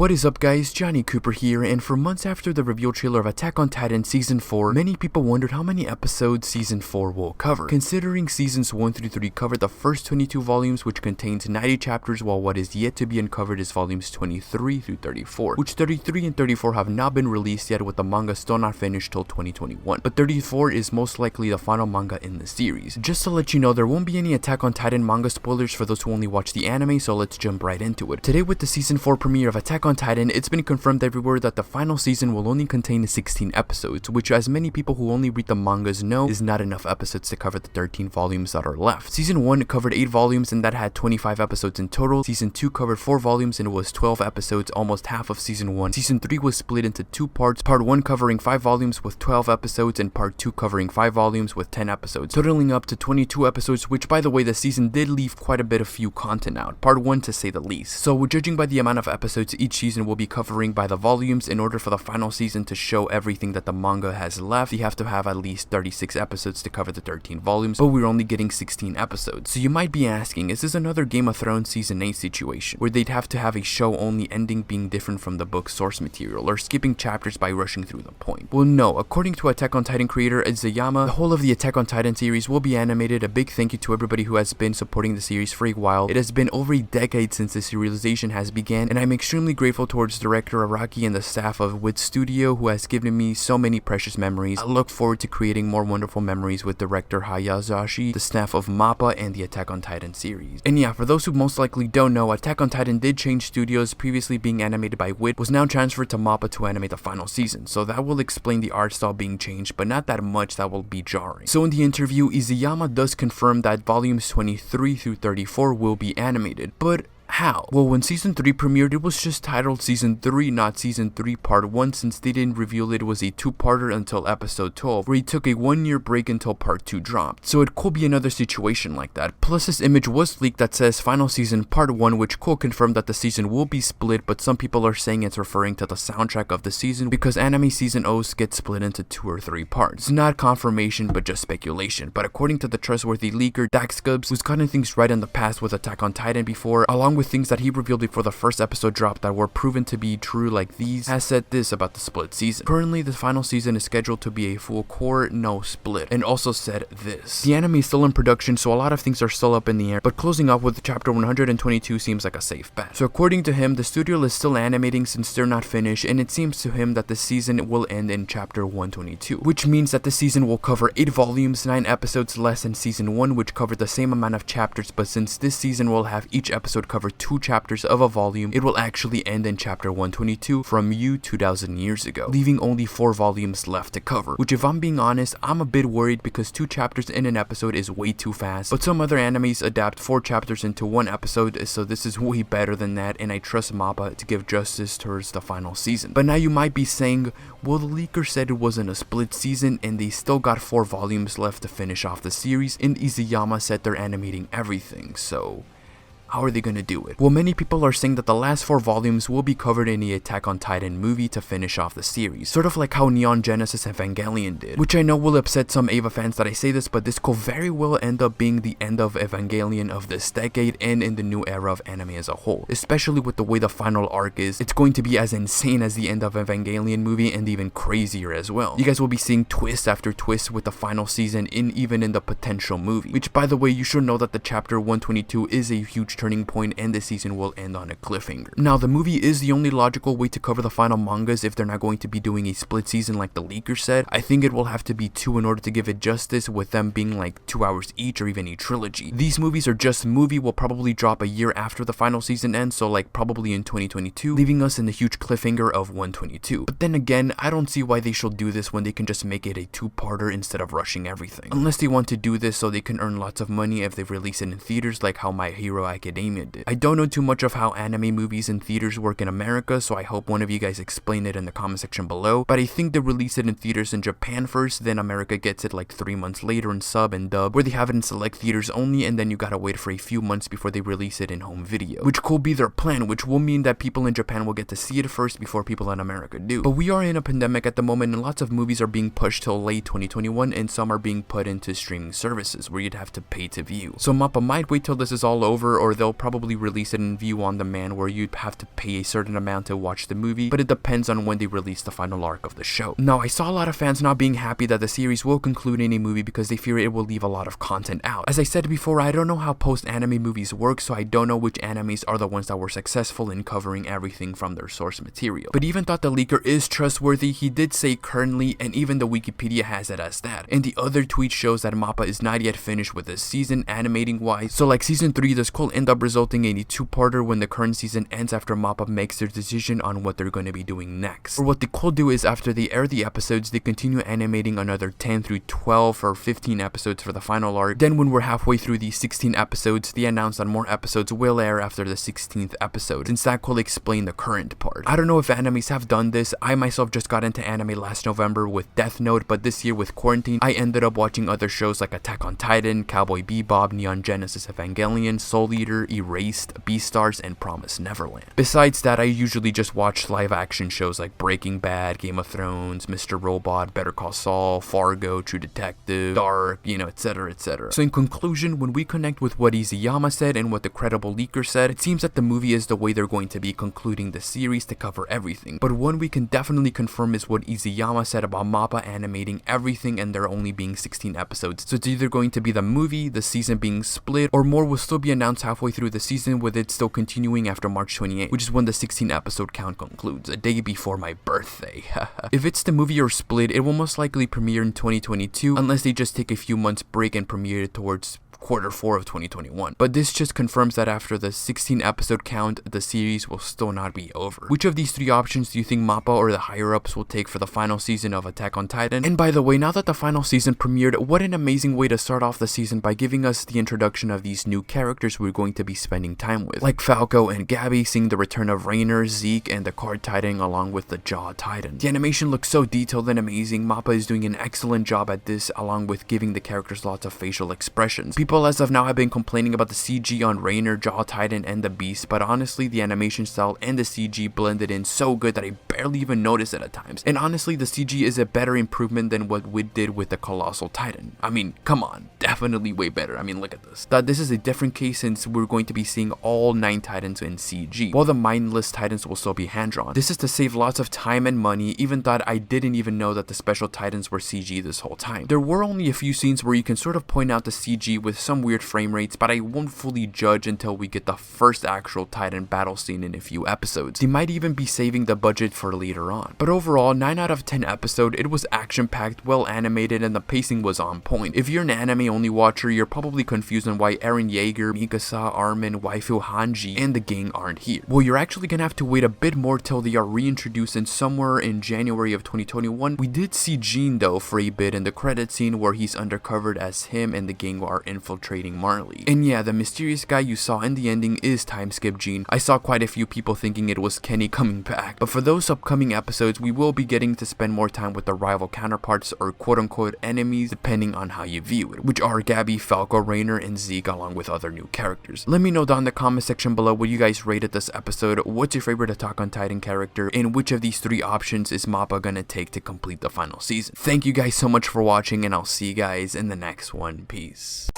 What is up guys, Johnny Cooper here, and for months after the reveal trailer of Attack on Titan Season 4, many people wondered how many episodes Season 4 will cover, considering Seasons 1 through 3 covered the first 22 volumes, which contains 90 chapters, while what is yet to be uncovered is volumes 23 through 34, which 33 and 34 have not been released yet, with the manga still not finished till 2021, but 34 is most likely the final manga in the series. Just to let you know, there won't be any Attack on Titan manga spoilers for those who only watch the anime, so let's jump right into it. Today with the Season 4 premiere of Attack on Titan, it's been confirmed everywhere that the final season will only contain 16 episodes, which as many people who only read the mangas know is not enough episodes to cover the 13 volumes that are left. Season 1 covered 8 volumes and that had 25 episodes in total. Season 2 covered 4 volumes and it was 12 episodes, almost half of Season 1. Season 3 was split into 2 parts, Part 1 covering 5 volumes with 12 episodes and Part 2 covering 5 volumes with 10 episodes, totaling up to 22 episodes, which by the way the season did leave quite a bit of few content out, Part 1 to say the least. So judging by the amount of episodes each season will be covering by the volumes, in order for the final season to show everything that the manga has left, you have to have at least 36 episodes to cover the 13 volumes, but we're only getting 16 episodes. So you might be asking, is this another Game of Thrones Season 8 situation, where they'd have to have a show only ending being different from the book's source material, or skipping chapters by rushing through the point? Well no, according to Attack on Titan creator Isayama, the whole of the Attack on Titan series will be animated. A big thank you to everybody who has been supporting the series for a while. It has been over a decade since the serialization has began, and I'm extremely grateful towards director Araki and the staff of Wit Studio who has given me so many precious memories. I look forward to creating more wonderful memories with director Hayazashi, the staff of MAPPA, and the Attack on Titan series. And yeah, for those who most likely don't know, Attack on Titan did change studios. Previously being animated by Wit was now transferred to MAPPA to animate the final season, so that will explain the art style being changed, but not that much that will be jarring. So in the interview, Izayama does confirm that volumes 23 through 34 will be animated, but how? Well, when Season 3 premiered, it was just titled Season 3, not Season 3 Part 1, since they didn't reveal it was a 2-parter until episode 12, where he took a 1-year break until Part 2 dropped. So it could be another situation like that. Plus, this image was leaked that says Final Season Part 1, which could confirm that the season will be split, but some people are saying it's referring to the soundtrack of the season, because anime season O's get split into 2 or 3 parts. Not confirmation, but just speculation. But according to the trustworthy leaker Dax Gubbs, who's gotten things right in the past with Attack on Titan before, along with things that he revealed before the first episode dropped that were proven to be true like these, has said this about the split season. Currently, the final season is scheduled to be a full core, no split, and also said this: the anime is still in production, so a lot of things are still up in the air, but closing off with chapter 122 seems like a safe bet. So according to him, the studio is still animating since they're not finished, and it seems to him that the season will end in chapter 122, which means that the season will cover 8 volumes, 9 episodes less than season 1, which covered the same amount of chapters, but since this season will have each episode cover 2 chapters of a volume, it will actually end in chapter 122 from 2,000 years ago, leaving only 4 volumes left to cover, which if I'm being honest, I'm a bit worried because 2 chapters in an episode is way too fast, but some other animes adapt 4 chapters into 1 episode, so this is way better than that, and I trust MAPPA to give justice towards the final season. But now you might be saying, well, the leaker said it wasn't a split season and they still got 4 volumes left to finish off the series, and Izayama said they're animating everything, so how are they gonna do it? Well, many people are saying that the last 4 volumes will be covered in the Attack on Titan movie to finish off the series, sort of like how Neon Genesis Evangelion did, which I know will upset some Eva fans that I say this, but this could very well end up being the end of Evangelion of this decade and in the new era of anime as a whole, especially with the way the final arc is. It's going to be as insane as the end of Evangelion movie and even crazier as well. You guys will be seeing twist after twist with the final season even in the potential movie, which by the way, you should know that the chapter 122 is a huge turning point and the season will end on a cliffhanger. Now, the movie is the only logical way to cover the final mangas if they're not going to be doing a split season like the leaker said. I think it will have to be 2 in order to give it justice, with them being like 2 hours each or even a trilogy. These movies are just movie will probably drop a year after the final season ends, so like probably in 2022, leaving us in the huge cliffhanger of 122. But then again, I don't see why they should do this when they can just make it a 2-parter instead of rushing everything. Unless they want to do this so they can earn lots of money if they release it in theaters like how My Hero Academia did. I don't know too much of how anime movies in theaters work in America, so I hope one of you guys explain it in the comment section below, but I think they release it in theaters in Japan first, then America gets it like 3 months later in sub and dub, where they have it in select theaters only, and then you gotta wait for a few months before they release it in home video, which could be their plan, which will mean that people in Japan will get to see it first before people in America do. But we are in a pandemic at the moment, and lots of movies are being pushed till late 2021, and some are being put into streaming services where you'd have to pay to view. So MAPPA might wait till this is all over, or they'll probably release it in view on demand where you'd have to pay a certain amount to watch the movie, but it depends on when they release the final arc of the show. Now, I saw a lot of fans not being happy that the series will conclude in a movie because they fear it will leave a lot of content out. As I said before, I don't know how post-anime movies work, so I don't know which animes are the ones that were successful in covering everything from their source material. But even though the leaker is trustworthy, he did say currently, and even the Wikipedia has it as that. And the other tweet shows that MAPPA is not yet finished with this season animating wise, so like season 3, this could end up resulting in a 2-parter when the current season ends after MAPPA makes their decision on what they're going to be doing next. Or what they could do is after they air the episodes, they continue animating another 10 through 12 or 15 episodes for the final arc. Then when we're halfway through these 16 episodes, they announce that more episodes will air after the 16th episode, since that could explain the current part. I don't know if animes have done this. I myself just got into anime last November with Death Note, but this year with quarantine, I ended up watching other shows like Attack on Titan, Cowboy Bebop, Neon Genesis Evangelion, Soul Eater, Erased, Beastars, and Promised Neverland. Besides that, I usually just watch live action shows like Breaking Bad, Game of Thrones, Mr. Robot, Better Call Saul, Fargo, True Detective, Dark, etc, etc. So in conclusion, when we connect with what Izuyama said and what the credible leaker said, it seems that the movie is the way they're going to be concluding the series to cover everything. But one we can definitely confirm is what Izuyama said about MAPPA animating everything and there only being 16 episodes. So it's either going to be the movie, the season being split, or more will still be announced halfway through the season with it still continuing after March 28, which is when the 16 episode count concludes, a day before my birthday. If it's the movie or split, it will most likely premiere in 2022 unless they just take a few months break and premiere it towards Q4 of 2021. But this just confirms that after the 16 episode count, the series will still not be over. Which of these 3 options do you think MAPPA or the higher ups will take for the final season of Attack on Titan? And by the way, now that the final season premiered, what an amazing way to start off the season by giving us the introduction of these new characters we're going to be spending time with, like Falco and Gabby, seeing the return of Rainer, Zeke, and the Card Titan along with the Jaw Titan. The animation looks so detailed and amazing. MAPPA is doing an excellent job at this, along with giving the characters lots of facial expressions. People as of now have been complaining about the CG on Rainer, Jaw Titan, and the Beast, but honestly the animation style and the CG blended in so good that I barely even notice it at times. And honestly, the CG is a better improvement than what WIT did with the Colossal Titan. I mean, come on, definitely way better. I mean, look at this. This is a different case since we're going to be seeing all 9 Titans in CG, while the mindless Titans will still be hand-drawn. This is to save lots of time and money, even though I didn't even know that the special Titans were CG this whole time. There were only a few scenes where you can sort of point out the CG with some weird frame rates, but I won't fully judge until we get the first actual Titan battle scene in a few episodes. They might even be saving the budget for later on. But overall, 9 out of 10 episode, it was action-packed, well animated, and the pacing was on point. If you're an anime-only watcher, you're probably confused on why Eren Yeager, Mikasa, Armin, Waifu Hanji, and the gang aren't here. Well, you're actually gonna have to wait a bit more till they are reintroduced, and somewhere in January of 2021, we did see Jean though for a bit in the credit scene where he's undercover as him and the gang are infiltrating Marley. And yeah, the mysterious guy you saw in the ending is time skip Jean. I saw quite a few people thinking it was Kenny coming back. But for those upcoming episodes, we will be getting to spend more time with the rival counterparts or quote-unquote enemies, depending on how you view it, which are Gabby, Falco, Rainer, and Zeke, along with other new characters. Let me know down in the comment section below what you guys rated this episode, what's your favorite Attack on Titan character, and which of these 3 options is MAPPA gonna take to complete the final season. Thank you guys so much for watching, and I'll see you guys in the next one. Peace.